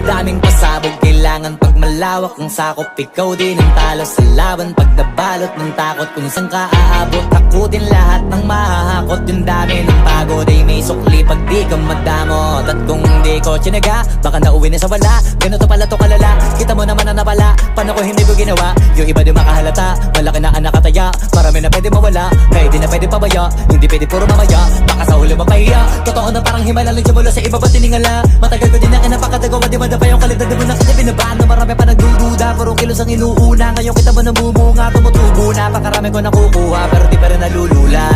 Daming pasabog, kailangan pag malawak ang sakop. Ikaw din ang talo sa laban pag nabalot ng takot. Kung saan ka aabot, takutin lahat ng mahahakot. Yung dami ng pagod ay may sukli pag di ka madamot. At kung hindi ko tsinaga, baka nauwi na sa wala. Ganito pala to kalala, kita mo naman ang napala. Paano ko hindi ko ginawa, yung iba di makahalata. Malaki na ang nakataya, marami na pwede mawala. Kaya di na pwede pabaya, hindi pwede puro mamaya. Baka sa huli mapahiya, totoo na parang himala lang simula sa iba ba tiningala. Matagal ko din na napakadagawa, di ba na pa yung kalidad mo na kasi binabaan na marami pa nagdududa. Puro kilos ang inuuna, ngayon kita mo namumunga. Tumutubo na, pakarami ko nakukuha, pero di pa rin nalulula.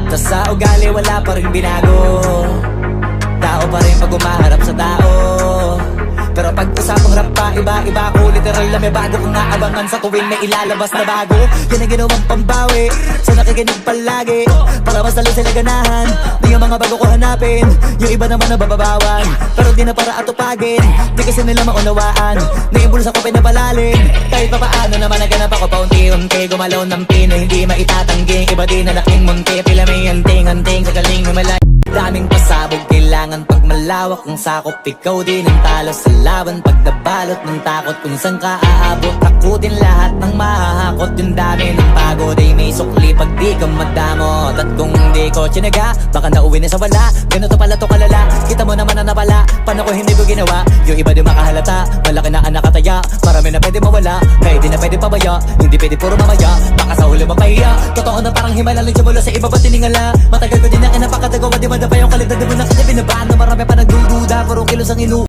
Tas sa ugali wala pa rin binago, tao pa rin pag umaharap sa tao. Pero pag usapang rap pa, iba-iba ko. Literal na may bago kong naabangan sa tuwing may ilalabas na bago. Yan ang ginawang pambawi sa nakikinig palagi, para mas lalo sila ganahan na yung mga bago ko hanapin. Yung iba naman na bababawan, pero di na para atupagin. Di kasi nila maunawaan na yung bulsa ko pinapalalim. Kahit pa paano naman naganap ako paunti-unti. Gumalaw ng pino, hindi maitatanggi. Iba din na laking munti, pila may anting-anting sa galing malay. Daming pasabog, kailangan pag malawak ang sakop. Ikaw din ang talo sa laban pag nabalot ng takot. Kung saan ka aabot, takutin lahat ng mahahakot. Yung dami ng pagod ay may sukli pag di ka madamot. At kung hindi ko tsinaga, baka nauwi na sa wala. Ganito pala to kalala, kita mo naman ang napala. Paano ko hindi ko ginawa, yung iba di makahalata. Malaki na ang nakataya, marami na pwede mawala. Kaya di na pwede pabaya, hindi pwede puro mamaya. Baka sa huli mapahiya, totoo na parang himala lang simula sa iba ba tiningala. Matagal ko din na napakadagawa, di ba na pa yung kalidad mo na kasi binabaan na marami pa nagdududa. Puro kilos ang inu